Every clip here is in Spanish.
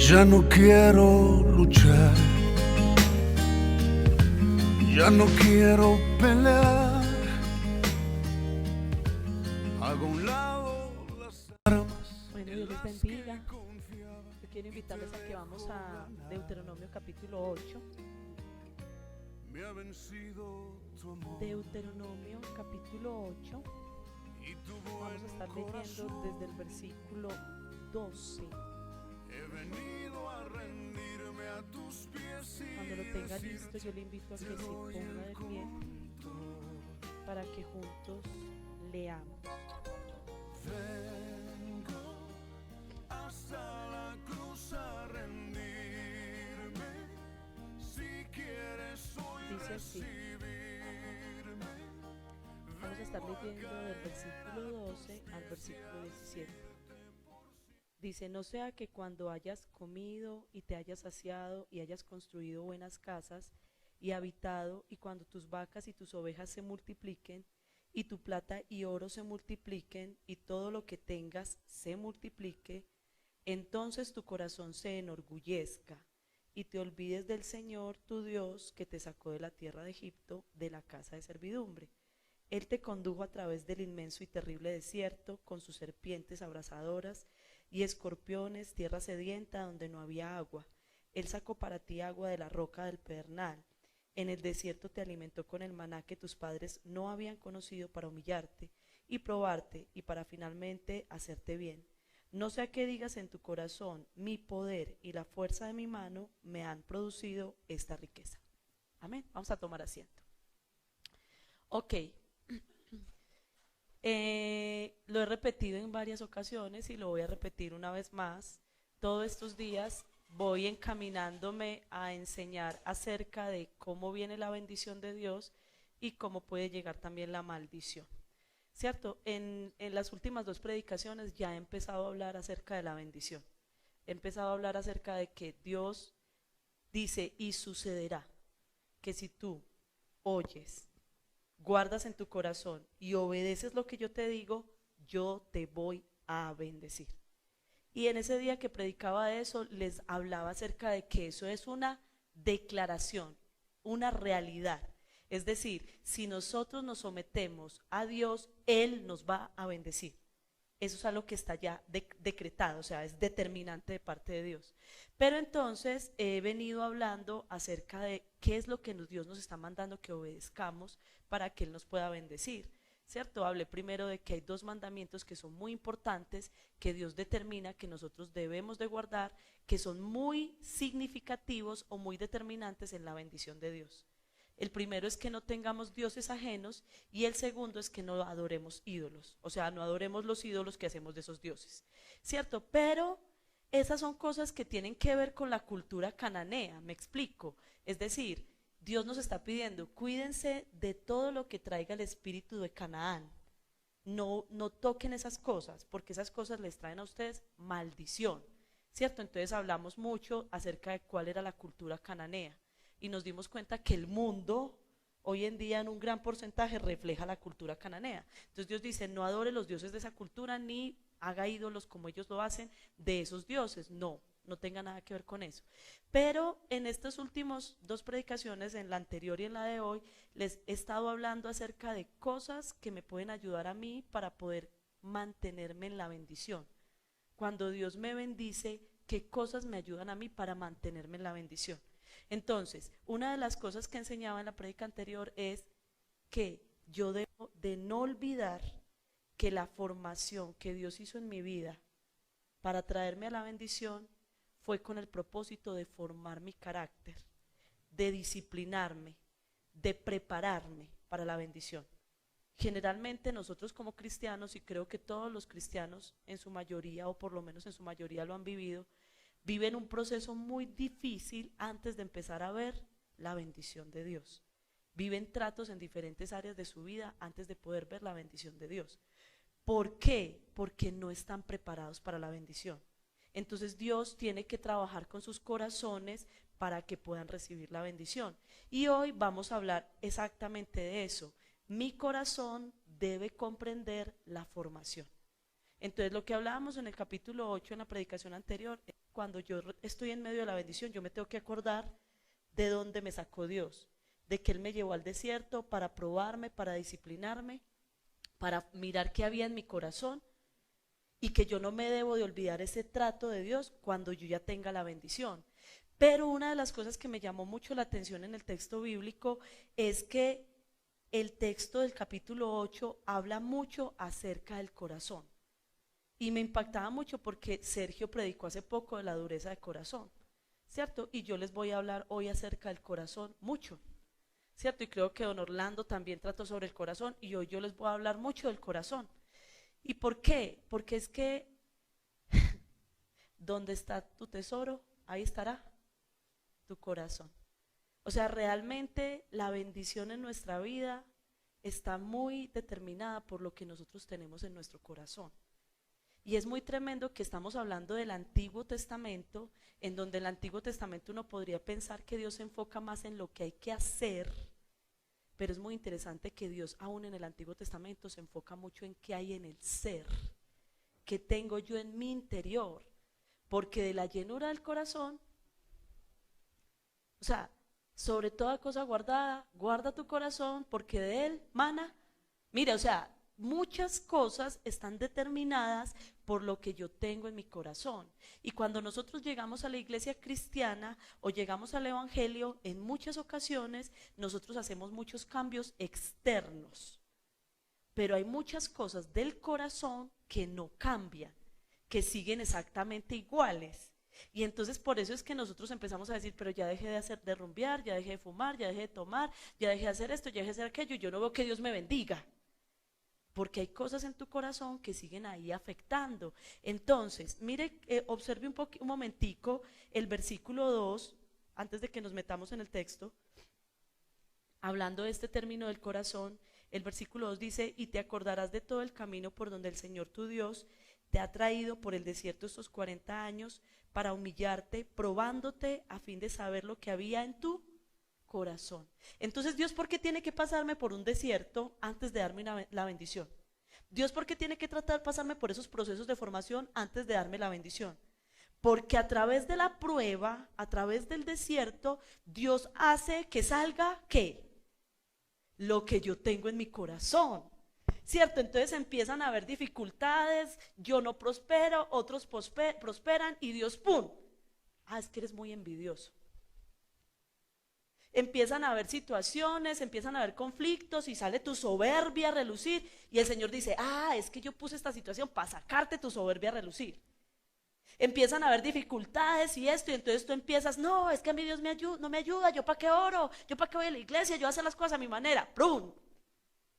Ya no quiero luchar, ya no quiero pelear. Hago a un lado las armas. Bueno, Dios les bendiga. Yo quiero invitarles a que vamos a Deuteronomio capítulo 8. Me ha vencido tu amor. Deuteronomio capítulo 8. Y tu Vamos a estar leyendo corazón. desde el versículo 12. He venido a rendirme a tus pies y Cuando lo tenga listo, yo le invito a que se ponga de pie para que juntos leamos. vengo hasta la cruz a rendirme. Si quieres hoy Dice así. recibirme. Vamos a estar leyendo del versículo 12 al versículo 17. Dice: no sea que cuando hayas comido y te hayas saciado y hayas construido buenas casas y habitado, y cuando tus vacas y tus ovejas se multipliquen, y tu plata y oro se multipliquen, y todo lo que tengas se multiplique, entonces tu corazón se enorgullezca, y te olvides del Señor tu Dios, que te sacó de la tierra de Egipto, de la casa de servidumbre. Él te condujo a través del inmenso y terrible desierto, con sus serpientes abrasadoras y escorpiones, tierra sedienta donde no había agua. Él sacó para ti agua de la roca del pedernal. En el desierto te alimentó con el maná que tus padres no habían conocido, para humillarte y probarte, y para finalmente hacerte bien. No sea que digas en tu corazón: mi poder y la fuerza de mi mano me han producido esta riqueza. Amén. Vamos a tomar asiento. Ok. Lo he repetido en varias ocasiones y lo voy a repetir una vez más. Todos estos días voy encaminándome a enseñar acerca de cómo viene la bendición de Dios y cómo puede llegar también la maldición. ¿Cierto? En las últimas dos predicaciones ya he empezado a hablar acerca de la bendición. He empezado a hablar acerca de que Dios dice: y sucederá que si tú oyes, guardas en tu corazón y obedeces lo que yo te digo, yo te voy a bendecir. Y en ese día que predicaba de eso, les hablaba acerca de que eso es una declaración, una realidad. Es decir, si nosotros nos sometemos a Dios, Él nos va a bendecir. Eso es algo que está ya decretado, o sea, es determinante de parte de Dios. Pero entonces he venido hablando acerca de qué es lo que Dios nos está mandando que obedezcamos para que Él nos pueda bendecir, ¿cierto? Hablé primero de que hay dos mandamientos que son muy importantes, que Dios determina que nosotros debemos de guardar, que son muy significativos o muy determinantes en la bendición de Dios. El primero es que no tengamos dioses ajenos, y el segundo es que no adoremos ídolos, o sea, no adoremos los ídolos que hacemos de esos dioses, ¿cierto? Pero esas son cosas que tienen que ver con la cultura cananea, me explico. Es decir, Dios nos está pidiendo: cuídense de todo lo que traiga el espíritu de Canaán. No toquen esas cosas, porque esas cosas les traen a ustedes maldición, ¿cierto? Entonces hablamos mucho acerca de cuál era la cultura cananea y nos dimos cuenta que el mundo hoy en día en un gran porcentaje refleja la cultura cananea. Entonces Dios dice: no adore los dioses de esa cultura, ni haga ídolos como ellos lo hacen de esos dioses. No tenga nada que ver con eso. Pero en estas últimas dos predicaciones, en la anterior y en la de hoy, les he estado hablando acerca de cosas que me pueden ayudar a mí para poder mantenerme en la bendición. Cuando Dios me bendice, ¿qué cosas me ayudan a mí para mantenerme en la bendición? Entonces, una de las cosas que enseñaba en la prédica anterior es que yo debo de no olvidar que la formación que Dios hizo en mi vida para traerme a la bendición fue con el propósito de formar mi carácter, de disciplinarme, de prepararme para la bendición. Generalmente nosotros como cristianos, y creo que todos los cristianos en su mayoría, o por lo menos en su mayoría lo han vivido, viven un proceso muy difícil antes de empezar a ver la bendición de Dios. Viven tratos en diferentes áreas de su vida antes de poder ver la bendición de Dios. ¿Por qué? Porque no están preparados para la bendición. Entonces Dios tiene que trabajar con sus corazones para que puedan recibir la bendición. Y hoy vamos a hablar exactamente de eso. Mi corazón debe comprender la formación. Entonces lo que hablábamos en el capítulo 8 en la predicación anterior, cuando yo estoy en medio de la bendición, yo me tengo que acordar de dónde me sacó Dios, de que Él me llevó al desierto para probarme, para disciplinarme, para mirar qué había en mi corazón, y que yo no me debo de olvidar ese trato de Dios cuando yo ya tenga la bendición. Pero una de las cosas que me llamó mucho la atención en el texto bíblico es que el texto del capítulo 8 habla mucho acerca del corazón. Y me impactaba mucho porque Sergio predicó hace poco de la dureza de corazón, ¿cierto? Y yo les voy a hablar hoy acerca del corazón mucho, ¿cierto? Y creo que don Orlando también trató sobre el corazón y hoy yo les voy a hablar mucho del corazón. ¿Y por qué? Porque es que donde está tu tesoro, ahí estará tu corazón. O sea, realmente la bendición en nuestra vida está muy determinada por lo que nosotros tenemos en nuestro corazón. Y es muy tremendo que estamos hablando del Antiguo Testamento, en donde el Antiguo Testamento uno podría pensar que Dios se enfoca más en lo que hay que hacer, pero es muy interesante que Dios aún en el Antiguo Testamento se enfoca mucho en qué hay en el ser, qué tengo yo en mi interior, porque de la llenura del corazón, o sea, sobre toda cosa guardada, guarda tu corazón porque de él mana. Mira, o sea, muchas cosas están determinadas por lo que yo tengo en mi corazón. Y cuando nosotros llegamos a la iglesia cristiana o llegamos al evangelio, en muchas ocasiones nosotros hacemos muchos cambios externos, pero hay muchas cosas del corazón que no cambian, que siguen exactamente iguales. Y entonces por eso es que nosotros empezamos a decir, pero ya dejé de rumbear, ya dejé de fumar, ya dejé de tomar, ya dejé de hacer esto, ya dejé de hacer aquello, y yo no veo que Dios me bendiga, porque hay cosas en tu corazón que siguen ahí afectando. Entonces, mire, observe un momentico el versículo 2, antes de que nos metamos en el texto, hablando de este término del corazón. El versículo 2 dice, y te acordarás de todo el camino por donde el Señor tu Dios te ha traído por el desierto estos 40 años para humillarte, probándote a fin de saber lo que había en tu corazón. Entonces, Dios, ¿por qué tiene que pasarme por un desierto antes de darme la bendición? Dios, ¿por qué tiene que tratar de pasarme por esos procesos de formación antes de darme la bendición? Porque a través de la prueba, a través del desierto, Dios hace que salga, ¿qué? Lo que yo tengo en mi corazón, ¿cierto? Entonces empiezan a haber dificultades, yo no prospero, otros prosperan y Dios, ¡pum! Ah, es que eres muy envidioso. Empiezan a haber situaciones, empiezan a haber conflictos y sale tu soberbia a relucir y el Señor dice, ah, es que yo puse esta situación para sacarte tu soberbia a relucir. Empiezan a haber dificultades y esto, y entonces tú empiezas, no, es que a mí Dios no me ayuda, yo para qué oro, yo para qué voy a la iglesia, yo hago las cosas a mi manera. ¡Prum!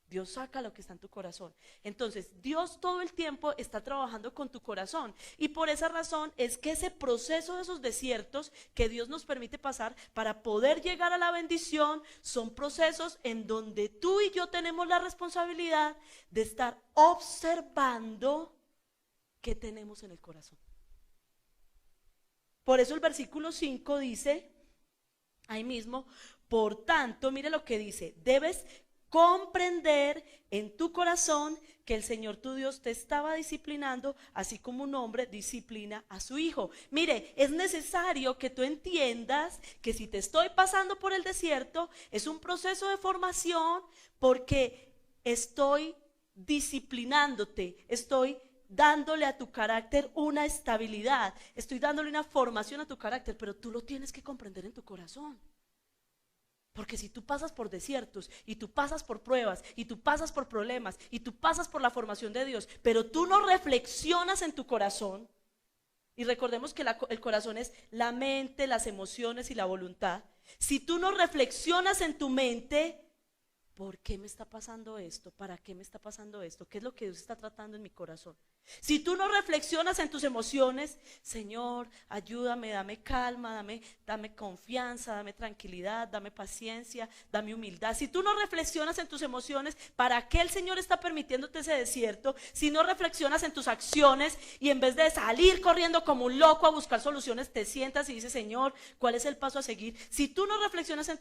Dios saca lo que está en tu corazón. Entonces Dios todo el tiempo está trabajando con tu corazón, y por esa razón es que ese proceso de esos desiertos que Dios nos permite pasar para poder llegar a la bendición son procesos en donde tú y yo tenemos la responsabilidad de estar observando qué tenemos en el corazón. Por eso el versículo 5 dice, ahí mismo, por tanto, mire lo que dice, debes comprender en tu corazón que el Señor tu Dios te estaba disciplinando, así como un hombre disciplina a su hijo. Mire, es necesario que tú entiendas que si te estoy pasando por el desierto, es un proceso de formación porque estoy disciplinándote, estoy dándole a tu carácter una estabilidad, estoy dándole una formación a tu carácter, pero tú lo tienes que comprender en tu corazón. Porque si tú pasas por desiertos y tú pasas por pruebas y tú pasas por problemas y tú pasas por la formación de Dios, pero tú no reflexionas en tu corazón, y recordemos que el corazón es la mente, las emociones y la voluntad. Si tú no reflexionas en tu mente, ¿por qué me está pasando esto? ¿Para qué me está pasando esto? ¿Qué es lo que Dios está tratando en mi corazón? Si tú no reflexionas en tus emociones, Señor, ayúdame, dame calma, dame confianza, dame tranquilidad, dame paciencia, dame humildad. Si tú no reflexionas en tus emociones, ¿para qué el Señor está permitiéndote ese desierto? Si no reflexionas en tus acciones y en vez de salir corriendo como un loco a buscar soluciones, te sientas y dices, Señor, ¿cuál es el paso a seguir? Si tú no reflexionas en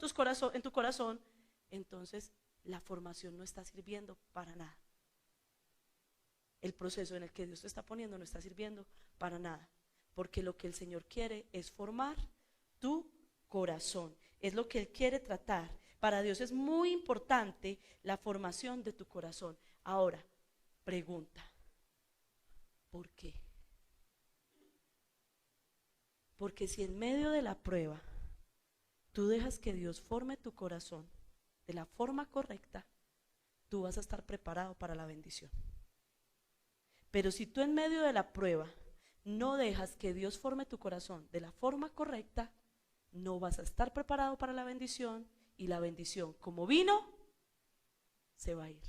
tu corazón, entonces la formación no está sirviendo para nada. el proceso en el que Dios te está poniendo no está sirviendo para nada, porque lo que el Señor quiere es formar tu corazón, es lo que Él quiere tratar. Para Dios es muy importante la formación de tu corazón. Ahora, pregunta, ¿por qué? Porque si en medio de la prueba tú dejas que Dios forme tu corazón de la forma correcta, tú vas a estar preparado para la bendición. Pero si tú en medio de la prueba no dejas que Dios forme tu corazón de la forma correcta, no vas a estar preparado para la bendición, y la bendición, como vino, se va a ir.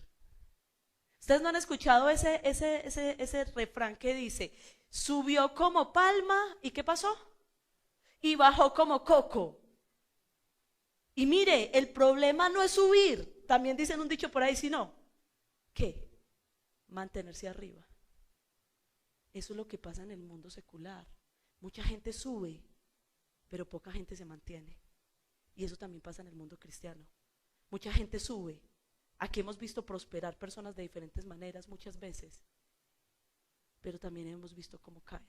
¿Ustedes no han escuchado ese refrán que dice, subió como palma, ¿y qué pasó? Y bajó como coco? Y mire, el problema no es subir, también dicen un dicho por ahí, sino, ¿qué? Mantenerse arriba. Eso es lo que pasa en el mundo secular. Mucha gente sube, pero poca gente se mantiene. Y eso también pasa en el mundo cristiano. Mucha gente sube. Aquí hemos visto prosperar personas de diferentes maneras muchas veces, pero también hemos visto cómo caen.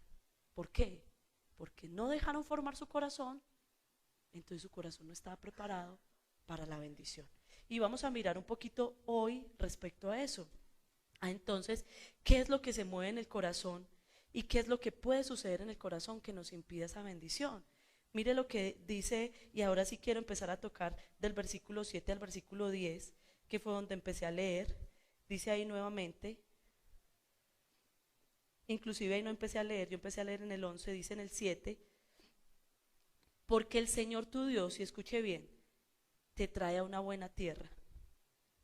¿Por qué? Porque no dejaron formar su corazón, entonces su corazón no estaba preparado para la bendición. Y vamos a mirar un poquito hoy respecto a eso. Entonces, ¿qué es lo que se mueve en el corazón? ¿Y qué es lo que puede suceder en el corazón que nos impide esa bendición? Mire lo que dice, y ahora sí quiero empezar a tocar del versículo 7 al versículo 10, que fue donde empecé a leer. Dice ahí nuevamente, inclusive ahí no empecé a leer, yo empecé a leer en el 11, dice en el 7, porque el Señor tu Dios, y escuche bien, te trae a una buena tierra,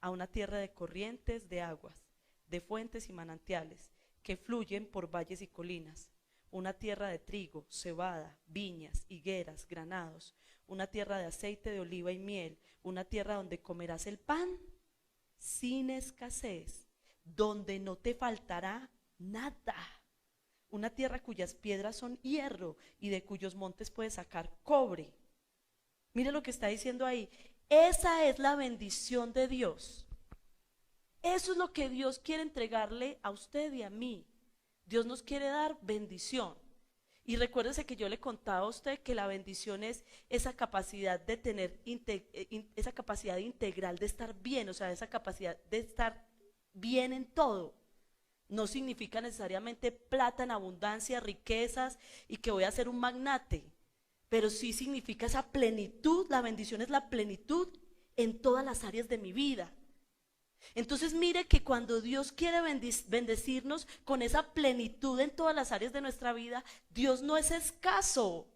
a una tierra de corrientes de aguas, de fuentes y manantiales, que fluyen por valles y colinas, una tierra de trigo, cebada, viñas, higueras, granados, una tierra de aceite de oliva y miel, una tierra donde comerás el pan sin escasez, donde no te faltará nada, una tierra cuyas piedras son hierro y de cuyos montes puedes sacar cobre. Mire lo que está diciendo ahí, esa es la bendición de Dios. Eso es lo que Dios quiere entregarle a usted y a mí. Dios nos quiere dar bendición. Y recuérdese que yo le contaba a usted que la bendición es esa capacidad de tener, esa capacidad integral de estar bien, o sea, esa capacidad de estar bien en todo. No significa necesariamente plata en abundancia, riquezas y que voy a ser un magnate, pero sí significa esa plenitud. La bendición es la plenitud en todas las áreas de mi vida. Entonces mire que cuando Dios quiere bendecirnos con esa plenitud en todas las áreas de nuestra vida, Dios no es escaso.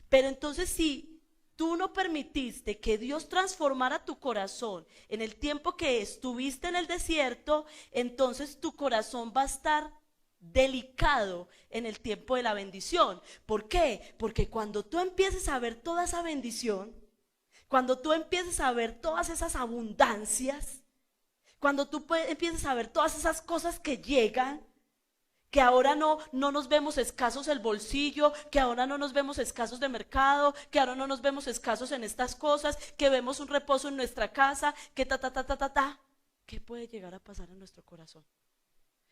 Pero entonces si tú no permitiste que Dios transformara tu corazón en el tiempo que estuviste en el desierto, entonces tu corazón va a estar delicado en el tiempo de la bendición. ¿Por qué? Porque cuando tú empieces a ver toda esa bendición, cuando tú empieces a ver todas esas abundancias, cuando tú empieces a ver todas esas cosas que llegan, que ahora no nos vemos escasos el bolsillo, que ahora no nos vemos escasos de mercado, que ahora no nos vemos escasos en estas cosas, que vemos un reposo en nuestra casa, que ¿qué puede llegar a pasar en nuestro corazón?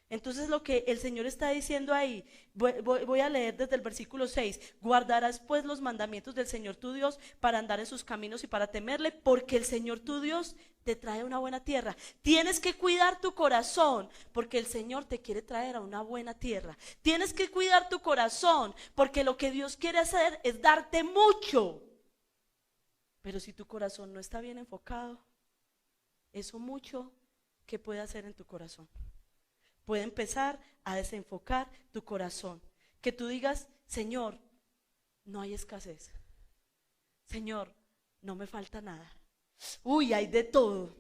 Entonces lo que el Señor está diciendo ahí, voy a leer desde el versículo 6, guardarás pues los mandamientos del Señor tu Dios para andar en sus caminos y para temerle, porque el Señor tu Dios te trae a una buena tierra. Tienes que cuidar tu corazón, porque el Señor te quiere traer a una buena tierra. Tienes que cuidar tu corazón, porque lo que Dios quiere hacer es darte mucho. Pero si tu corazón no está bien enfocado, eso mucho, ¿qué puede hacer en tu corazón? Puede empezar a desenfocar tu corazón. Que tú digas, Señor, no hay escasez. Señor, no me falta nada. Uy, hay de todo.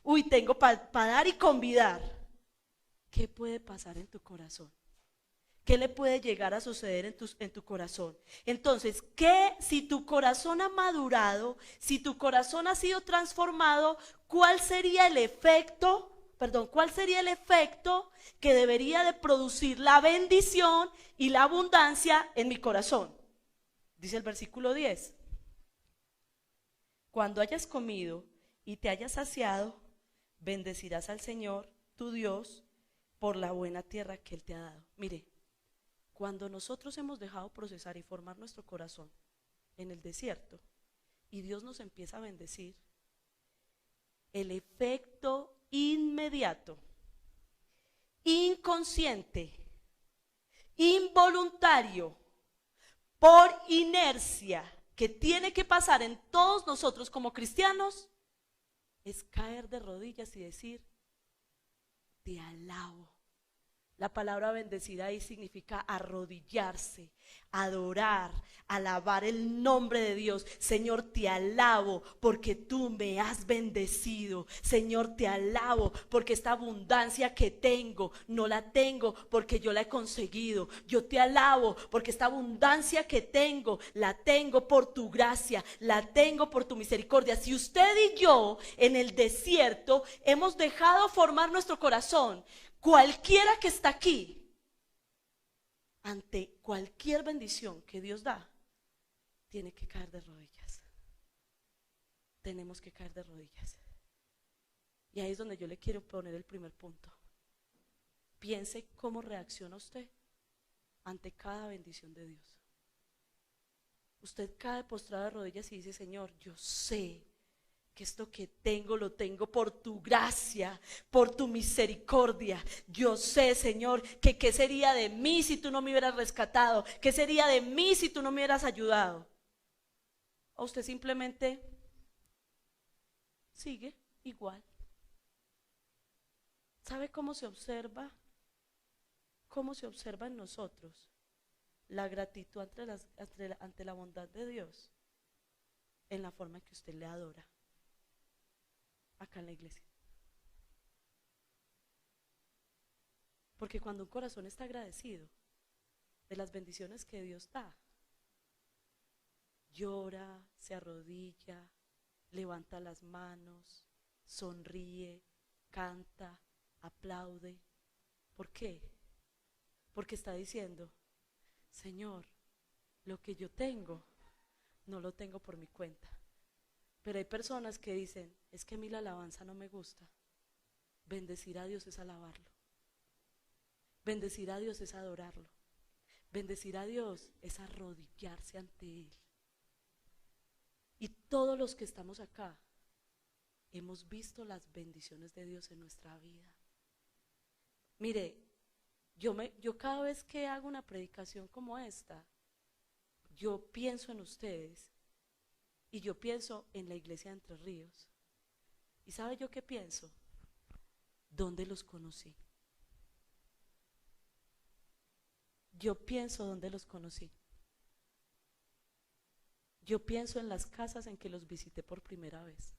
Uy, tengo para dar y convidar. ¿Qué puede pasar en tu corazón? ¿Qué le puede llegar a suceder en tu corazón? Entonces, ¿qué si tu corazón ha madurado, si tu corazón ha sido transformado, cuál sería el efecto? ¿Cuál sería el efecto que debería de producir la bendición y la abundancia en mi corazón? Dice el versículo 10. Cuando hayas comido y te hayas saciado, bendecirás al Señor, tu Dios, por la buena tierra que Él te ha dado. Mire, cuando nosotros hemos dejado procesar y formar nuestro corazón en el desierto y Dios nos empieza a bendecir, el efecto inmediato, inconsciente, involuntario, por inercia, que tiene que pasar en todos nosotros como cristianos, es caer de rodillas y decir: te alabo. La palabra bendecir ahí significa arrodillarse, adorar, alabar el nombre de Dios. Señor, te alabo porque tú me has bendecido. Señor, te alabo porque esta abundancia que tengo, no la tengo porque yo la he conseguido. Yo te alabo porque esta abundancia que tengo, la tengo por tu gracia, la tengo por tu misericordia. Si usted y yo en el desierto hemos dejado formar nuestro corazón, cualquiera que está aquí, ante cualquier bendición que Dios da, tiene que caer de rodillas. Tenemos que caer de rodillas. Y ahí es donde yo le quiero poner el primer punto. Piense cómo reacciona usted ante cada bendición de Dios. Usted cae postrado de rodillas y dice: Señor, yo sé que esto que tengo lo tengo por tu gracia, por tu misericordia. Yo sé, Señor, que qué sería de mí si tú no me hubieras rescatado, qué sería de mí si tú no me hubieras ayudado. O usted simplemente sigue igual. ¿Sabe cómo se observa? ¿Cómo se observa en nosotros la gratitud ante la bondad de Dios? En la forma en que usted le adora acá en la iglesia. Porque cuando un corazón está agradecido de las bendiciones que Dios da, llora, se arrodilla, levanta las manos, sonríe, canta, aplaude. ¿Por qué? Porque está diciendo: Señor, lo que yo tengo no lo tengo por mi cuenta. Pero hay personas que dicen: es que a mí la alabanza no me gusta. Bendecir a Dios es alabarlo. Bendecir a Dios es adorarlo. Bendecir a Dios es arrodillarse ante Él. Y todos los que estamos acá hemos visto las bendiciones de Dios en nuestra vida. Mire, yo cada vez que hago una predicación como esta, yo pienso en ustedes. Y yo pienso en la iglesia de Entre Ríos. ¿Y sabe yo qué pienso? ¿Dónde los conocí? Yo pienso dónde los conocí. Yo pienso en las casas en que los visité por primera vez.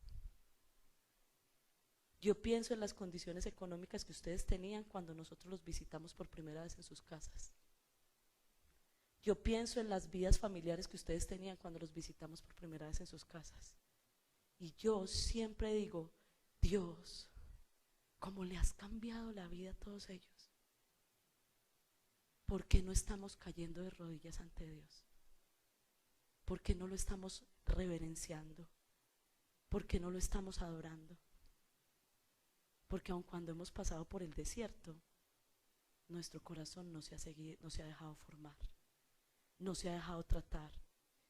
Yo pienso en las condiciones económicas que ustedes tenían cuando nosotros los visitamos por primera vez en sus casas. Yo pienso en las vidas familiares que ustedes tenían cuando los visitamos por primera vez en sus casas. Y yo siempre digo: Dios, ¿cómo le has cambiado la vida a todos ellos? ¿Por qué no estamos cayendo de rodillas ante Dios? ¿Por qué no lo estamos reverenciando? ¿Por qué no lo estamos adorando? Porque aun cuando hemos pasado por el desierto, nuestro corazón no se ha dejado formar. No se ha dejado tratar,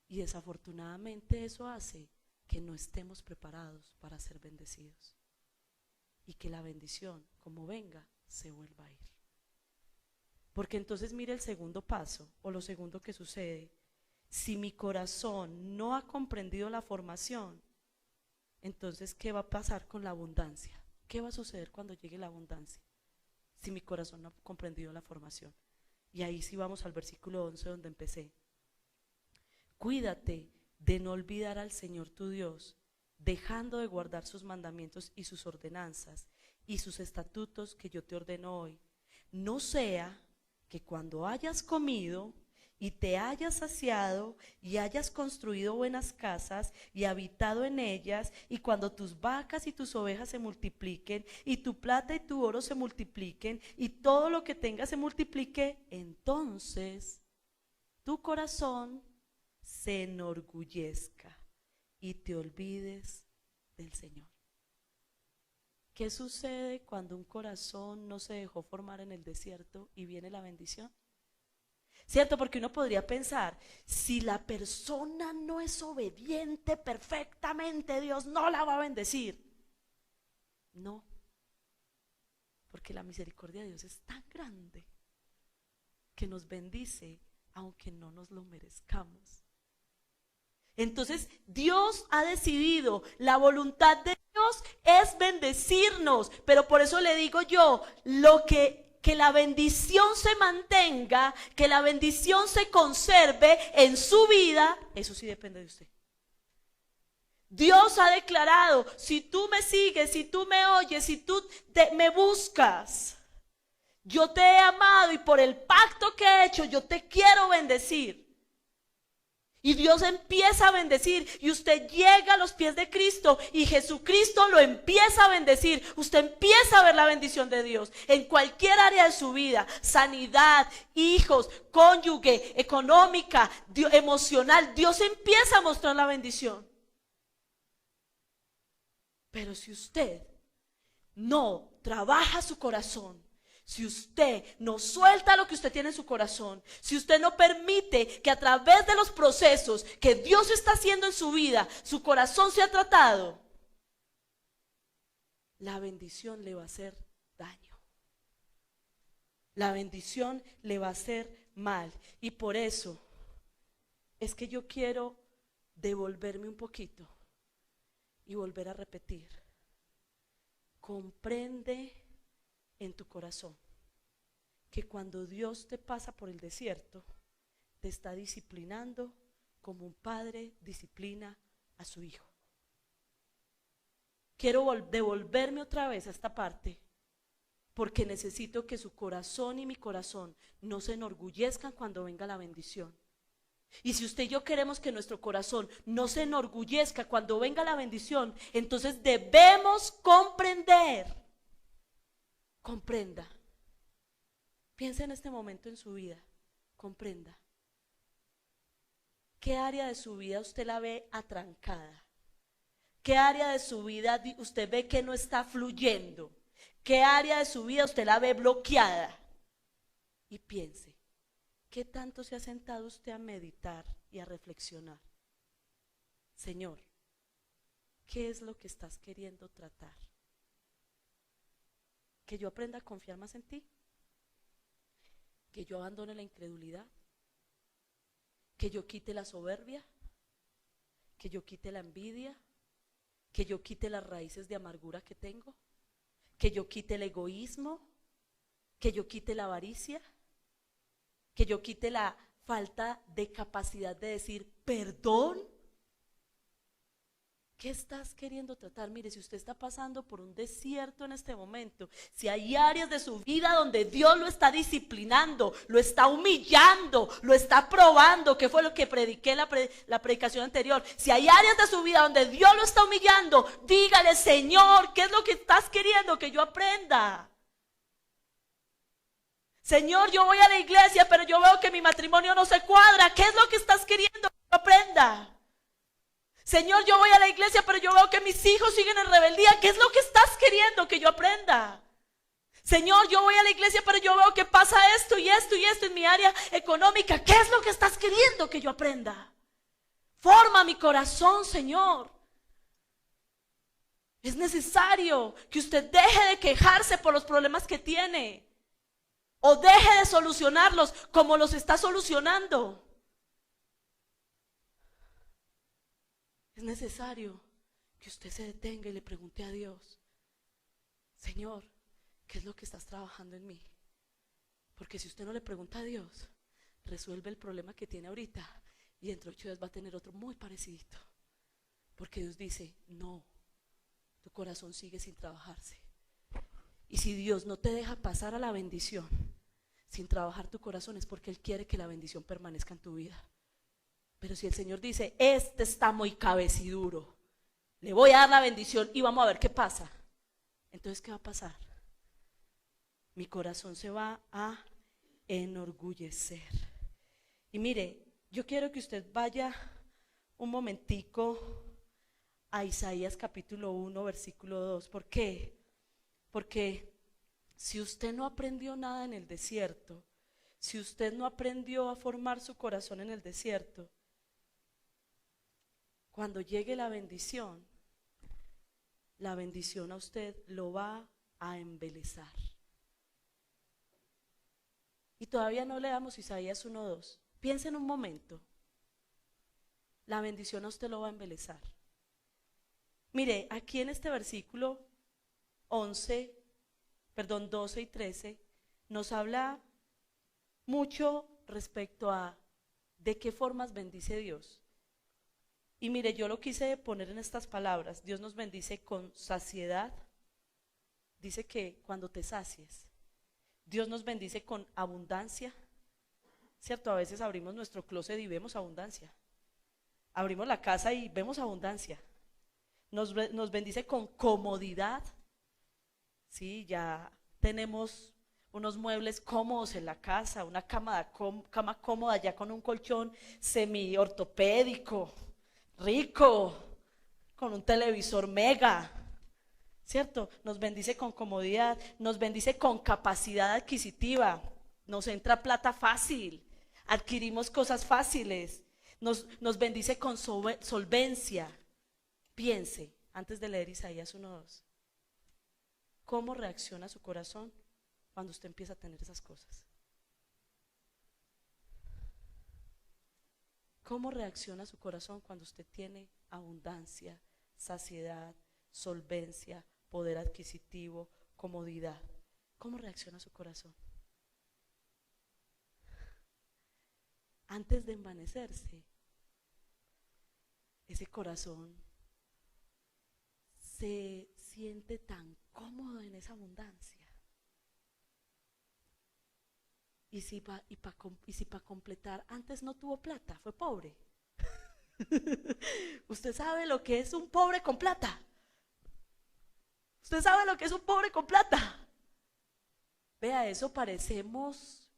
y desafortunadamente eso hace que no estemos preparados para ser bendecidos y que la bendición, como venga, se vuelva a ir. Porque entonces mire el segundo paso, o lo segundo que sucede: si mi corazón no ha comprendido la formación, entonces ¿qué va a pasar con la abundancia? ¿Qué va a suceder cuando llegue la abundancia? Si mi corazón no ha comprendido la formación. Y ahí sí vamos al versículo 11 donde empecé. Cuídate de no olvidar al Señor tu Dios, dejando de guardar sus mandamientos y sus ordenanzas y sus estatutos que yo te ordeno hoy. No sea que cuando hayas comido y te hayas saciado y hayas construido buenas casas y habitado en ellas, y cuando tus vacas y tus ovejas se multipliquen y tu plata y tu oro se multipliquen y todo lo que tengas se multiplique, entonces tu corazón se enorgullezca y te olvides del Señor. ¿Qué sucede cuando un corazón no se dejó formar en el desierto y viene la bendición? ¿Cierto? Porque uno podría pensar, si la persona no es obediente perfectamente, Dios no la va a bendecir. No, porque la misericordia de Dios es tan grande que nos bendice aunque no nos lo merezcamos. Entonces Dios ha decidido, la voluntad de Dios es bendecirnos, pero por eso le digo yo, que la bendición se mantenga, que la bendición se conserve en su vida, eso sí depende de usted. Dios ha declarado, si tú me sigues, si tú me oyes, si tú me buscas, yo te he amado y por el pacto que he hecho, yo te quiero bendecir. Y Dios empieza a bendecir y usted llega a los pies de Cristo y Jesucristo lo empieza a bendecir. Usted empieza a ver la bendición de Dios en cualquier área de su vida: sanidad, hijos, cónyuge, económica, emocional. Dios empieza a mostrar la bendición. Pero si usted no trabaja su corazón, si usted no suelta lo que usted tiene en su corazón, si usted no permite que a través de los procesos que Dios está haciendo en su vida, su corazón sea tratado, la bendición le va a hacer daño. La bendición le va a hacer mal. Y por eso es que yo quiero devolverme un poquito y volver a repetir: comprende en tu corazón que cuando Dios te pasa por el desierto, te está disciplinando como un padre disciplina a su hijo. Quiero devolverme otra vez a esta parte, porque necesito que su corazón y mi corazón no se enorgullezcan cuando venga la bendición. Y si usted y yo queremos que nuestro corazón no se enorgullezca cuando venga la bendición, entonces debemos comprender. Comprenda. Piensa en este momento en su vida. Comprenda. ¿Qué área de su vida usted la ve atrancada? ¿Qué área de su vida usted ve que no está fluyendo? ¿Qué área de su vida usted la ve bloqueada? Y piense, ¿qué tanto se ha sentado usted a meditar y a reflexionar? Señor, ¿qué es lo que estás queriendo tratar? ¿Que yo aprenda a confiar más en ti? ¿Que yo abandone la incredulidad? ¿Que yo quite la soberbia? ¿Que yo quite la envidia? ¿Que yo quite las raíces de amargura que tengo? ¿Que yo quite el egoísmo? ¿Que yo quite la avaricia? ¿Que yo quite la falta de capacidad de decir perdón? ¿Qué estás queriendo tratar? Mire, si usted está pasando por un desierto en este momento, si hay áreas de su vida donde Dios lo está disciplinando, lo está humillando, lo está probando, que fue lo que prediqué en la predicación anterior. Si hay áreas de su vida donde Dios lo está humillando, dígale: Señor, ¿qué es lo que estás queriendo que yo aprenda? Señor, yo voy a la iglesia, pero yo veo que mi matrimonio no se cuadra. ¿Qué es lo que estás queriendo que yo aprenda? Señor, yo voy a la iglesia, pero yo veo que mis hijos siguen en rebeldía. ¿Qué es lo que estás queriendo que yo aprenda? Señor, yo voy a la iglesia, pero yo veo que pasa esto y esto y esto en mi área económica. ¿Qué es lo que estás queriendo que yo aprenda? Forma mi corazón, Señor. Es necesario que usted deje de quejarse por los problemas que tiene, o deje de solucionarlos como los está solucionando. Es necesario que usted se detenga y le pregunte a Dios: Señor, ¿qué es lo que estás trabajando en mí? Porque si usted no le pregunta a Dios, resuelve el problema que tiene ahorita y dentro de 8 días va a tener otro muy parecidito. Porque Dios dice: no, tu corazón sigue sin trabajarse. Y si Dios no te deja pasar a la bendición sin trabajar tu corazón, es porque Él quiere que la bendición permanezca en tu vida. Pero si el Señor dice: este está muy cabeciduro, le voy a dar la bendición y vamos a ver qué pasa, entonces ¿qué va a pasar? Mi corazón se va a enorgullecer. Y mire, yo quiero que usted vaya un momentico a Isaías capítulo 1 versículo 2. ¿Por qué? Porque si usted no aprendió nada en el desierto, si usted no aprendió a formar su corazón en el desierto, cuando llegue la bendición a usted lo va a embelesar. Y todavía no leamos Isaías 1:2. Piensa en un momento. La bendición a usted lo va a embelesar. Mire, aquí en este versículo 12 y 13 nos habla mucho respecto a de qué formas bendice Dios. Y mire, yo lo quise poner en estas palabras. Dios nos bendice con saciedad. Dice que cuando te sacies. Dios nos bendice con abundancia. ¿Cierto? A veces abrimos nuestro closet y vemos abundancia. Abrimos la casa y vemos abundancia. Nos bendice con comodidad. Sí, ya tenemos unos muebles cómodos en la casa, una cama cómoda ya con un colchón semi ortopédico, rico, con un televisor mega, ¿cierto? Nos bendice con comodidad, nos bendice con capacidad adquisitiva, nos entra plata fácil, adquirimos cosas fáciles, nos bendice con solvencia. Piense, antes de leer Isaías 1:2, ¿cómo reacciona su corazón cuando usted empieza a tener esas cosas? ¿Cómo reacciona su corazón cuando usted tiene abundancia, saciedad, solvencia, poder adquisitivo, comodidad? ¿Cómo reacciona su corazón? Antes de envanecerse, ese corazón se siente tan cómodo en esa abundancia. Y si para completar, antes no tuvo plata, fue pobre. Usted sabe lo que es un pobre con plata. Usted sabe lo que es un pobre con plata. Vea, eso parecemos,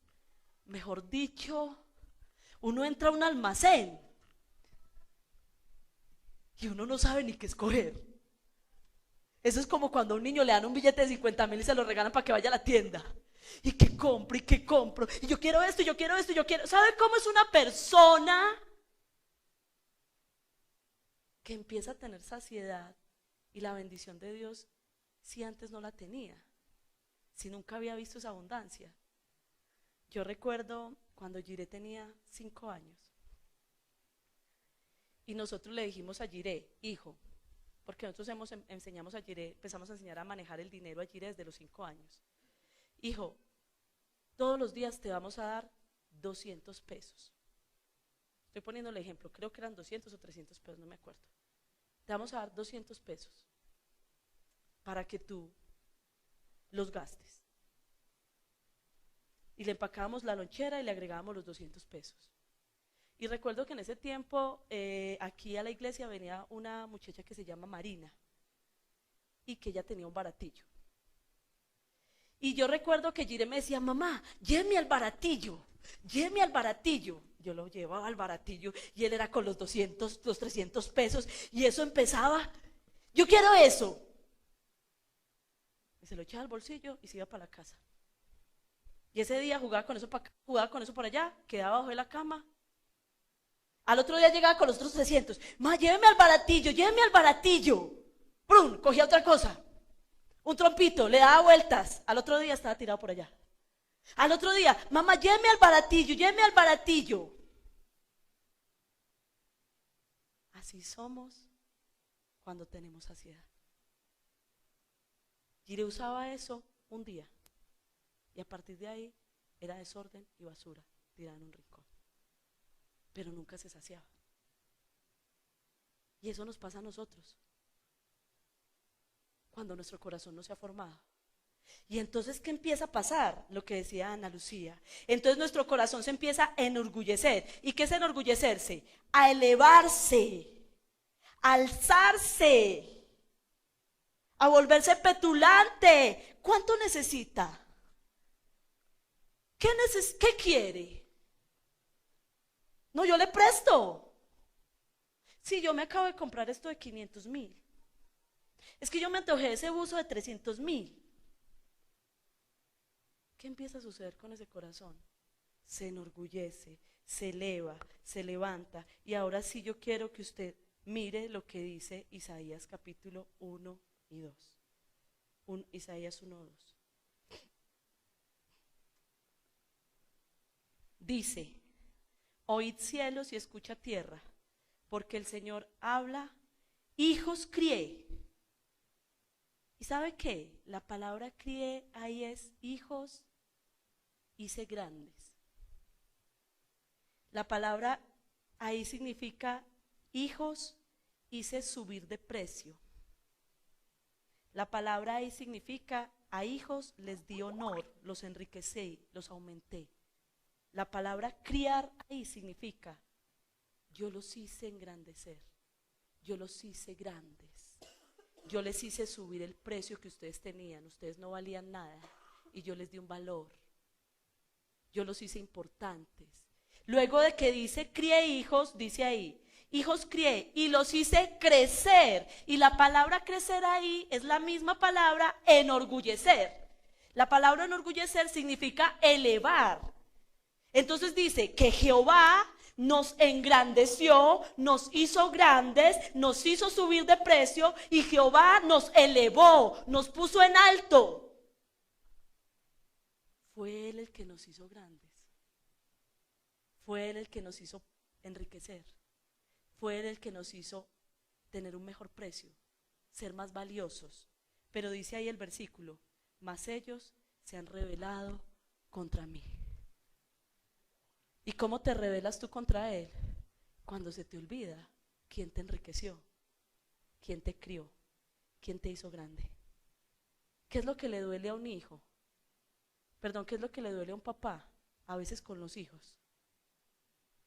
mejor dicho, uno entra a un almacén y uno no sabe ni qué escoger. Eso es como cuando a un niño le dan un billete de 50,000 y se lo regalan para que vaya a la tienda. Y que compro, y que compro, y yo quiero esto, y yo quiero esto, y yo quiero. ¿Sabe cómo es una persona que empieza a tener saciedad y la bendición de Dios si antes no la tenía? Si nunca había visto esa abundancia. Yo recuerdo cuando Jiré tenía 5 años y nosotros le dijimos a Jiré, hijo, porque nosotros enseñamos a Jiré, empezamos a enseñar a manejar el dinero a Jiré desde los 5 años. Hijo, todos los días te vamos a dar 200 pesos. Estoy poniendo el ejemplo, creo que eran 200 o 300 pesos, no me acuerdo. Te vamos a dar 200 pesos para que tú los gastes. Y le empacábamos la lonchera y le agregábamos los 200 pesos. Y recuerdo que en ese tiempo aquí a la iglesia venía una muchacha que se llama Marina y que ella tenía un baratillo. Y yo recuerdo que Jiré me decía, mamá, lléveme al baratillo, lléveme al baratillo. Yo lo llevaba al baratillo y él era con los 200, los 300 pesos y eso empezaba, yo quiero eso. Y se lo echaba al bolsillo y se iba para la casa. Y ese día jugaba con eso para acá, jugaba con eso por allá, quedaba bajo de la cama. Al otro día llegaba con los otros 300. Mamá, lléveme al baratillo, lléveme al baratillo. ¡Prum! Cogía otra cosa. Un trompito, le daba vueltas. Al otro día estaba tirado por allá. Al otro día, mamá, lléveme al baratillo, lléveme al baratillo. Así somos cuando tenemos saciedad. Jiré usaba eso un día. Y a partir de ahí era desorden y basura tirada en un rincón. Pero nunca se saciaba. Y eso nos pasa a nosotros cuando nuestro corazón no se ha formado. Y entonces, ¿qué empieza a pasar? Lo que decía Ana Lucía. Entonces nuestro corazón se empieza a enorgullecer. ¿Y qué es enorgullecerse? A elevarse, a alzarse, a volverse petulante. ¿Cuánto necesita? ¿Qué quiere? No, yo le presto. Sí, yo me acabo de comprar esto de 500,000. Es que yo me antojé ese buzo de 300,000. ¿qué empieza a suceder con ese corazón? Se enorgullece, se eleva, se levanta. Y ahora sí yo quiero que usted mire lo que dice Isaías capítulo 1 y 2. Isaías 1, 2. Dice: oíd cielos y escucha tierra, porque el Señor habla, hijos crié. ¿Y sabe qué? La palabra crié ahí es hijos hice grandes. La palabra ahí significa hijos hice subir de precio. La palabra ahí significa a hijos les di honor, los enriquecí, los aumenté. La palabra criar ahí significa yo los hice engrandecer, yo los hice grandes, yo les hice subir el precio que ustedes tenían, ustedes no valían nada y yo les di un valor, yo los hice importantes. Luego de que dice crié hijos, dice ahí, hijos crié y los hice crecer. Y la palabra crecer ahí es la misma palabra enorgullecer. La palabra enorgullecer significa elevar. Entonces dice que Jehová nos engrandeció, nos hizo grandes, nos hizo subir de precio y Jehová nos elevó, nos puso en alto. Fue Él el que nos hizo grandes. Fue Él el que nos hizo enriquecer. Fue Él el que nos hizo tener un mejor precio, ser más valiosos. Pero dice ahí el versículo: mas ellos se han rebelado contra mí. ¿Y cómo te rebelas tú contra Él? Cuando se te olvida quién te enriqueció, quién te crió, quién te hizo grande. ¿Qué es lo que le duele a un hijo? Perdón, ¿qué es lo que le duele a un papá? A veces con los hijos.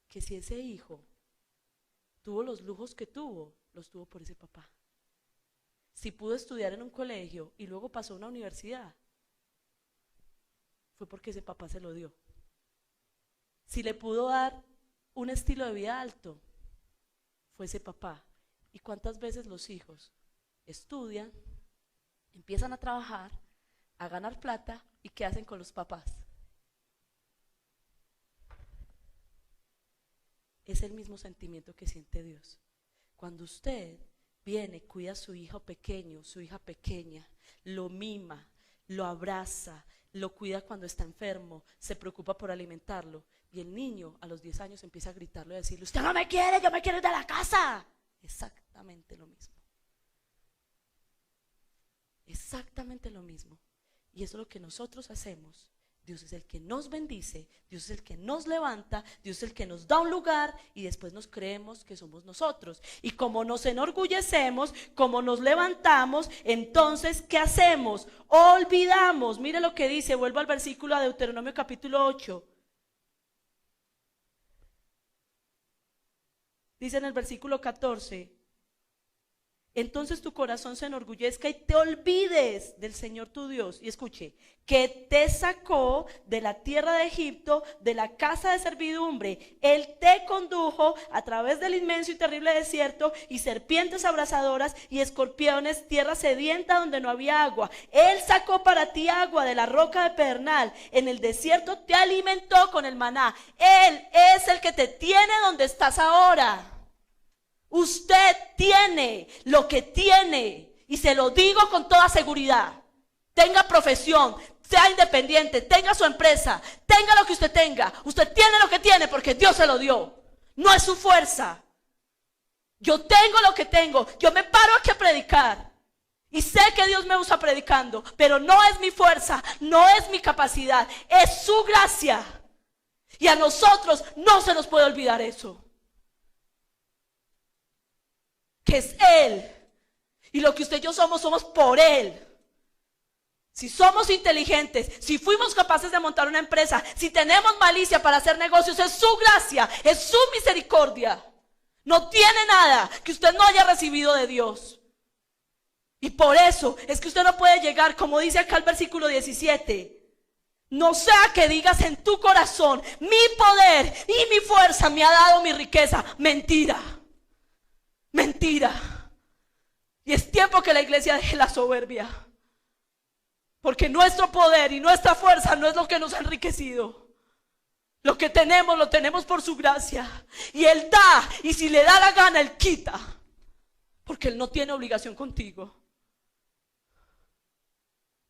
Que si ese hijo tuvo los lujos que tuvo, los tuvo por ese papá. Si pudo estudiar en un colegio y luego pasó a una universidad, fue porque ese papá se lo dio. Si le pudo dar un estilo de vida alto, fue ese papá. ¿Y cuántas veces los hijos estudian, empiezan a trabajar, a ganar plata y qué hacen con los papás? Es el mismo sentimiento que siente Dios. Cuando usted viene, cuida a su hijo pequeño, su hija pequeña, lo mima, lo abraza, lo cuida cuando está enfermo, se preocupa por alimentarlo, y el niño a los 10 años empieza a gritarle y a decirle: usted no me quiere, yo me quiero ir de la casa. Exactamente lo mismo. Exactamente lo mismo. Y eso es lo que nosotros hacemos. Dios es el que nos bendice, Dios es el que nos levanta, Dios es el que nos da un lugar y después nos creemos que somos nosotros. Y como nos enorgullecemos, como nos levantamos, entonces ¿qué hacemos? Olvidamos. Mire lo que dice, vuelvo al versículo de Deuteronomio capítulo 8. Dice en el versículo 14: entonces tu corazón se enorgullezca y te olvides del Señor tu Dios. Y escuche, que te sacó de la tierra de Egipto, de la casa de servidumbre. Él te condujo a través del inmenso y terrible desierto, y serpientes abrasadoras y escorpiones, tierra sedienta donde no había agua. Él sacó para ti agua de la roca de pedernal. En el desierto te alimentó con el maná. Él es el que te tiene donde estás ahora. Usted tiene lo que tiene, y se lo digo con toda seguridad. Tenga profesión, sea independiente, tenga su empresa, tenga lo que usted tenga. Usted tiene lo que tiene porque Dios se lo dio. No es su fuerza. Yo tengo lo que tengo. Yo me paro aquí a predicar y sé que Dios me usa predicando, pero no es mi fuerza, no es mi capacidad, es su gracia. Y a nosotros no se nos puede olvidar eso. Que es Él, y lo que usted y yo somos por Él. Si somos inteligentes, si fuimos capaces de montar una empresa, si tenemos malicia para hacer negocios, es su gracia, es su misericordia. No tiene nada que usted no haya recibido de Dios. Y por eso es que usted no puede llegar, como dice acá el versículo 17: no sea que digas en tu corazón, mi poder y mi fuerza me ha dado mi riqueza. Mentira. Mentira. Y es tiempo que la iglesia deje la soberbia. Porque nuestro poder y nuestra fuerza no es lo que nos ha enriquecido. Lo que tenemos, lo tenemos por su gracia. Y Él da, y si le da la gana, Él quita. Porque Él no tiene obligación contigo,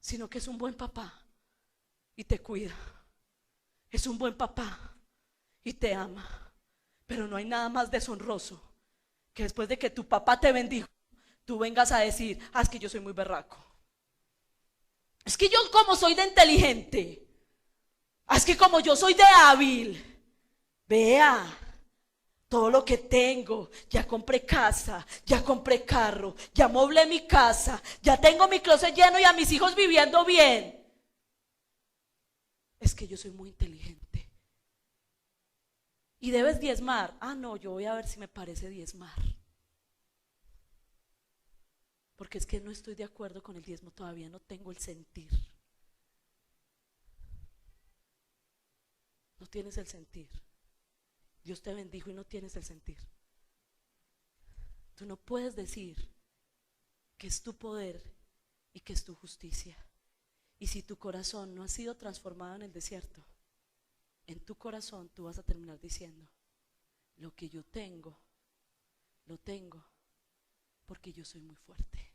sino que es un buen papá y te cuida. Es un buen papá y te ama. Pero no hay nada más deshonroso que después de que tu papá te bendijo, tú vengas a decir: es que yo soy muy berraco. Es que yo como soy de inteligente. Es que como yo soy de hábil. Vea, todo lo que tengo, ya compré casa, ya compré carro, ya moblé mi casa, ya tengo mi closet lleno y a mis hijos viviendo bien. Es que yo soy muy inteligente. Y debes diezmar. No, yo voy a ver si me parece diezmar. Porque es que no estoy de acuerdo con el diezmo, todavía no tengo el sentir. No tienes el sentir. Dios te bendijo y no tienes el sentir. Tú no puedes decir que es tu poder y que es tu justicia. Y si tu corazón no ha sido transformado en el desierto, en tu corazón tú vas a terminar diciendo: lo que yo tengo, lo tengo porque yo soy muy fuerte.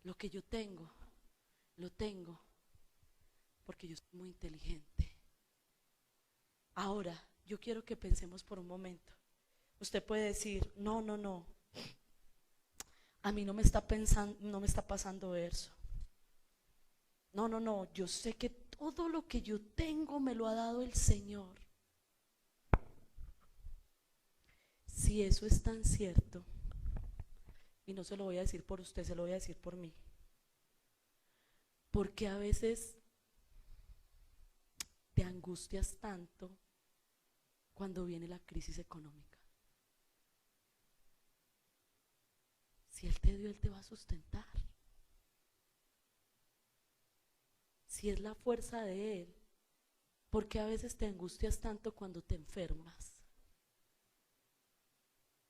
Lo que yo tengo, lo tengo porque yo soy muy inteligente. Ahora, yo quiero que pensemos por un momento. Usted puede decir: no, a mí no me está pasando eso. No, yo sé que todo lo que yo tengo me lo ha dado el Señor. Si eso es tan cierto, y no se lo voy a decir por usted, se lo voy a decir por mí, porque a veces te angustias tanto cuando viene la crisis económica. Si Él te dio, Él te va a sustentar. Si es la fuerza de Él, ¿por qué a veces te angustias tanto cuando te enfermas?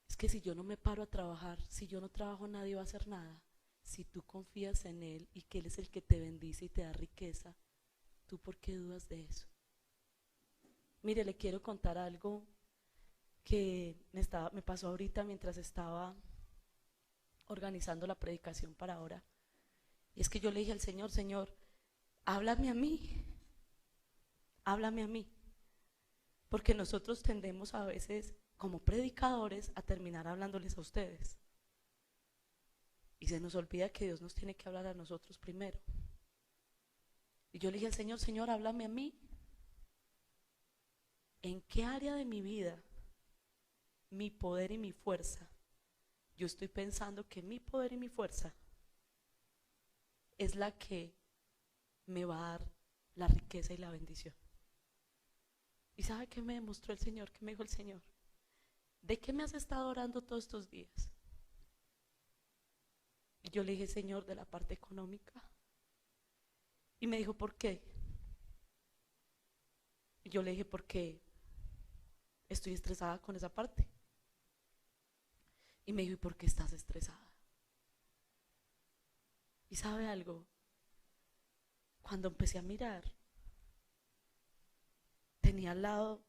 Es que si yo no me paro a trabajar, si yo no trabajo, nadie va a hacer nada. Si tú confías en Él y que Él es el que te bendice y te da riqueza, ¿tú por qué dudas de eso? Mire, le quiero contar algo que me pasó ahorita mientras estaba organizando la predicación para ahora. Y es que yo le dije al Señor: Señor, háblame a mí, háblame a mí. Porque nosotros tendemos a veces, como predicadores, a terminar hablándoles a ustedes. Y se nos olvida que Dios nos tiene que hablar a nosotros primero. Y yo le dije al Señor: Señor, háblame a mí. ¿En qué área de mi vida, mi poder y mi fuerza, yo estoy pensando que mi poder y mi fuerza es la que me va a dar la riqueza y la bendición? ¿Y sabe qué me demostró el Señor? ¿Qué me dijo el Señor? ¿De qué me has estado orando todos estos días? Y yo le dije: Señor, de la parte económica. Y me dijo: ¿por qué? Y yo le dije: porque estoy estresada con esa parte. Y me dijo: ¿y por qué estás estresada? ¿Y sabe algo? Cuando empecé a mirar, tenía al lado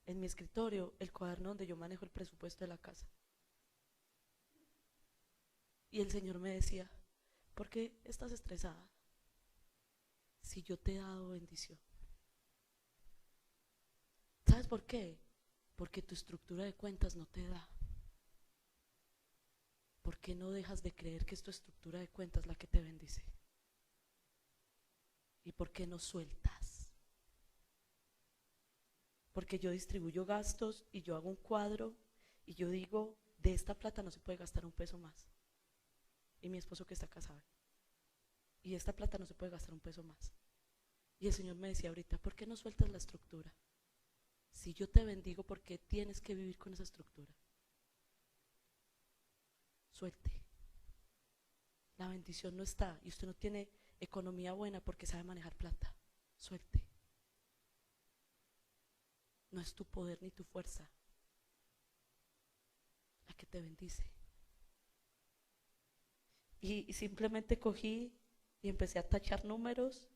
en mi escritorio el cuaderno donde yo manejo el presupuesto de la casa. Y el Señor me decía: ¿por qué estás estresada si yo te he dado bendición? ¿Sabes por qué? Porque tu estructura de cuentas no te da. ¿Por qué no dejas de creer que es tu estructura de cuentas la que te bendice? ¿Y por qué no sueltas? Porque yo distribuyo gastos y yo hago un cuadro y yo digo: de esta plata no se puede gastar un peso más. Y mi esposo, que está acá, sabe. Y esta plata no se puede gastar un peso más. Y el Señor me decía ahorita: ¿por qué no sueltas la estructura? Si yo te bendigo, ¿por qué tienes que vivir con esa estructura? Suelte. La bendición no está, y usted no tiene economía buena porque sabe manejar plata. Suelte. No es tu poder ni tu fuerza la que te bendice. Y simplemente cogí y empecé a tachar números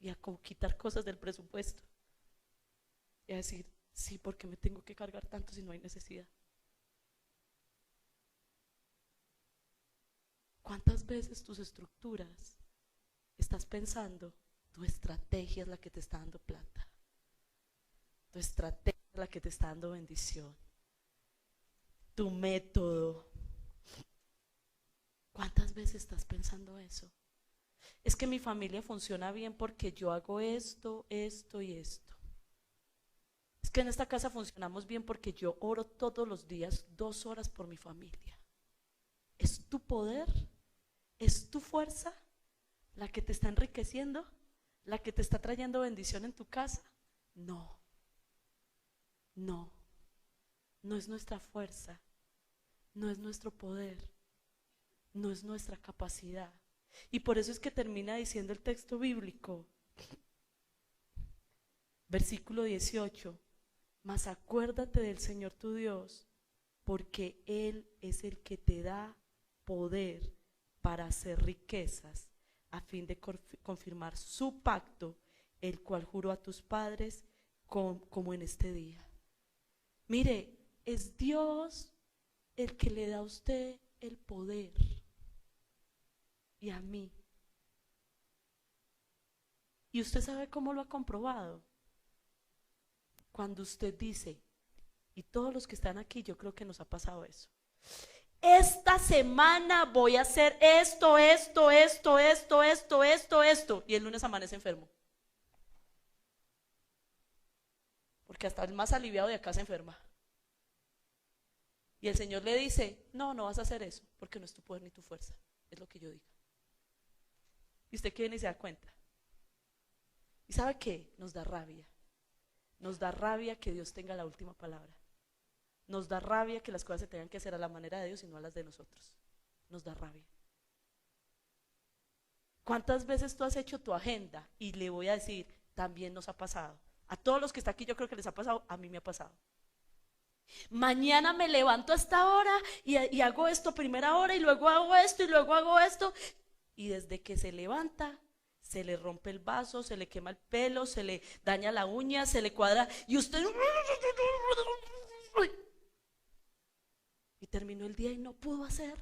y a quitar cosas del presupuesto y a decir, sí, ¿por qué me tengo que cargar tanto si no hay necesidad? ¿Cuántas veces tus estructuras estás pensando, tu estrategia es la que te está dando plata? Tu estrategia es la que te está dando bendición. Tu método. ¿Cuántas veces estás pensando eso? Es que mi familia funciona bien porque yo hago esto, esto y esto. Es que en esta casa funcionamos bien porque yo oro todos los días 2 horas por mi familia. ¿Es tu poder? ¿Es tu fuerza la que te está enriqueciendo? ¿La que te está trayendo bendición en tu casa? No, no, no es nuestra fuerza, no es nuestro poder, no es nuestra capacidad. Y por eso es que termina diciendo el texto bíblico, versículo 18, mas acuérdate del Señor tu Dios, porque Él es el que te da poder para hacer riquezas, a fin de confirmar su pacto, el cual juró a tus padres como en este día. Mire, es Dios el que le da a usted el poder y a mí. ¿Y usted sabe cómo lo ha comprobado? Cuando usted dice, y todos los que están aquí, yo creo que nos ha pasado eso, esta semana voy a hacer esto, esto, esto, esto, esto, esto, esto, y el lunes amanece enfermo. Porque hasta el más aliviado de acá se enferma. Y el Señor le dice, no, no vas a hacer eso, porque no es tu poder ni tu fuerza, es lo que yo diga. Y usted que viene y se da cuenta. ¿Y sabe qué? Nos da rabia. Nos da rabia que Dios tenga la última palabra. Nos da rabia que las cosas se tengan que hacer a la manera de Dios y no a las de nosotros. Nos da rabia. ¿Cuántas veces tú has hecho tu agenda? Y le voy a decir, también nos ha pasado. A todos los que están aquí yo creo que les ha pasado, a mí me ha pasado. Mañana me levanto a esta hora y hago esto a primera hora y luego hago esto y luego hago esto. Y desde que se levanta, se le rompe el vaso, se le quema el pelo, se le daña la uña, se le cuadra y usted... Y terminó el día y no pudo hacer,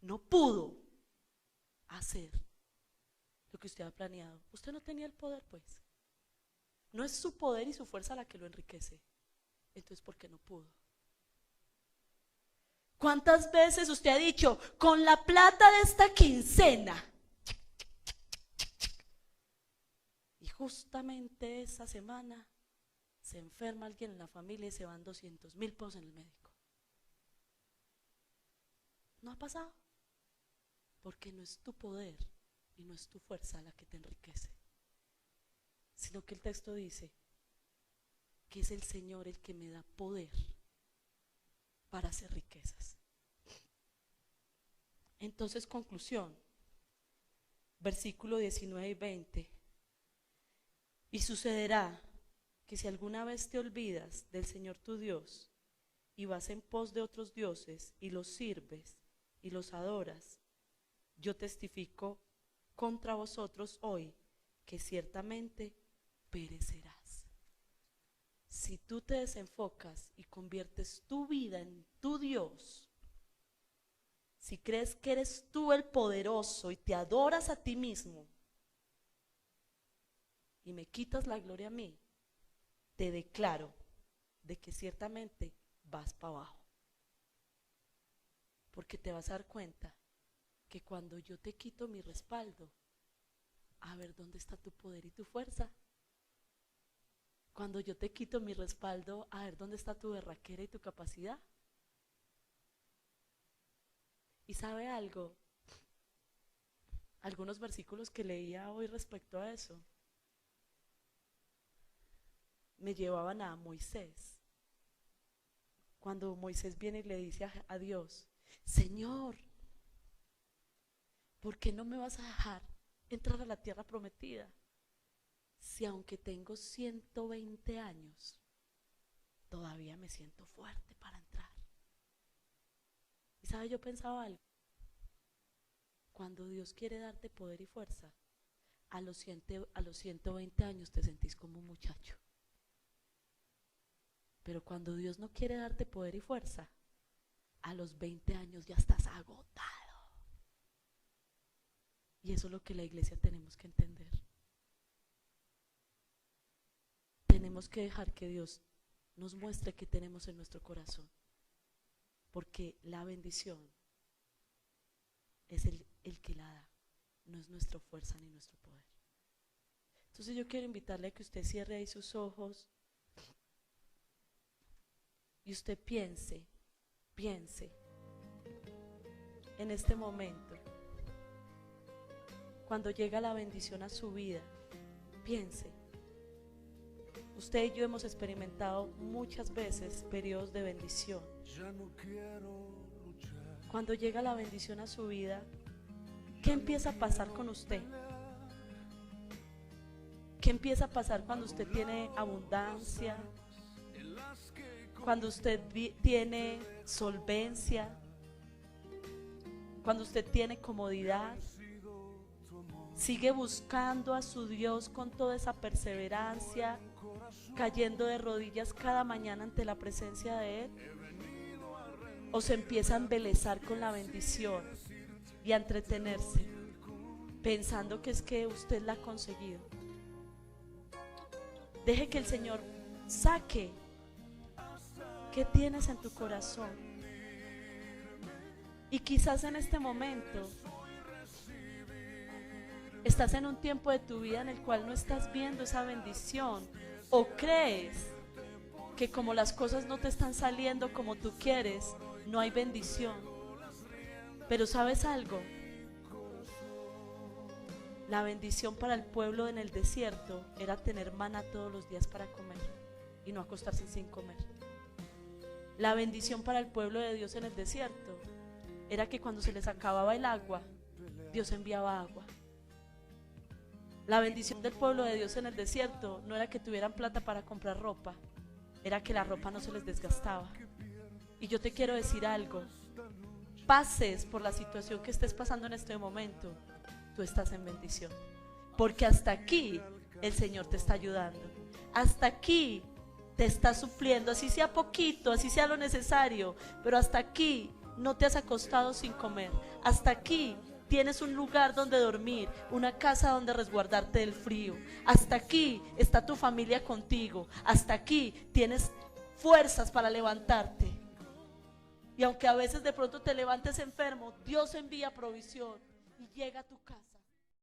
no pudo hacer lo que usted ha planeado. Usted no tenía el poder, pues. No es su poder y su fuerza la que lo enriquece. Entonces, ¿por qué no pudo? ¿Cuántas veces usted ha dicho, con la plata de esta quincena? Y justamente esa semana se enferma alguien en la familia y se van 200,000 pesos en el médico. ¿No ha pasado? Porque no es tu poder y no es tu fuerza la que te enriquece, sino que el texto dice que es el Señor el que me da poder para hacer riquezas. Entonces, conclusión, versículo 19 y 20. Y sucederá que si alguna vez te olvidas del Señor tu Dios y vas en pos de otros dioses y los sirves y los adoras, yo testifico contra vosotros hoy que ciertamente perecerás. Si tú te desenfocas y conviertes tu vida en tu Dios, si crees que eres tú el poderoso y te adoras a ti mismo y me quitas la gloria a mí, te declaro de que ciertamente vas para abajo. Porque te vas a dar cuenta que cuando yo te quito mi respaldo, a ver dónde está tu poder y tu fuerza. Cuando yo te quito mi respaldo, a ver dónde está tu berraquera y tu capacidad. ¿Y sabe algo? Algunos versículos que leía hoy respecto a eso me llevaban a Moisés. Cuando Moisés viene y le dice a Dios, Señor, ¿por qué no me vas a dejar entrar a la tierra prometida? Si aunque tengo 120 años, todavía me siento fuerte para entrar. ¿Y sabe? Yo pensaba algo. Cuando Dios quiere darte poder y fuerza, a los 120 años te sentís como un muchacho. Pero cuando Dios no quiere darte poder y fuerza, a los 20 años ya estás agotado. Y eso es lo que la iglesia tenemos que entender. Tenemos que dejar que Dios nos muestre qué tenemos en nuestro corazón, porque la bendición es el que la da, no es nuestra fuerza ni nuestro poder. Entonces yo quiero invitarle a que usted cierre ahí sus ojos y usted piense en este momento, cuando llega la bendición a su vida. Piense, usted y yo hemos experimentado muchas veces periodos de bendición. Cuando llega la bendición a su vida, ¿qué empieza a pasar con usted? ¿Qué empieza a pasar cuando usted tiene abundancia? Cuando usted tiene solvencia, cuando usted tiene comodidad, sigue buscando a su Dios con toda esa perseverancia, cayendo de rodillas cada mañana ante la presencia de Él, o se empieza a embelezar con la bendición y a entretenerse pensando que es que usted la ha conseguido. Deje que el Señor saque qué tienes en tu corazón. Y quizás en este momento estás en un tiempo de tu vida en el cual no estás viendo esa bendición, o crees que como las cosas no te están saliendo como tú quieres, no hay bendición. Pero ¿sabes algo? La bendición para el pueblo en el desierto era tener maná todos los días para comer y no acostarse sin comer. La bendición para el pueblo de Dios en el desierto era que cuando se les acababa el agua, Dios enviaba agua. La bendición del pueblo de Dios en el desierto no era que tuvieran plata para comprar ropa, era que la ropa no se les desgastaba. Y yo te quiero decir algo: pases por la situación que estés pasando en este momento, tú estás en bendición, porque hasta aquí el Señor te está ayudando, hasta aquí te está supliendo, así sea poquito, así sea lo necesario, pero hasta aquí no te has acostado sin comer, hasta aquí tienes un lugar donde dormir, una casa donde resguardarte del frío, hasta aquí está tu familia contigo, hasta aquí tienes fuerzas para levantarte. Y aunque a veces de pronto te levantes enfermo, Dios envía provisión y llega a tu casa.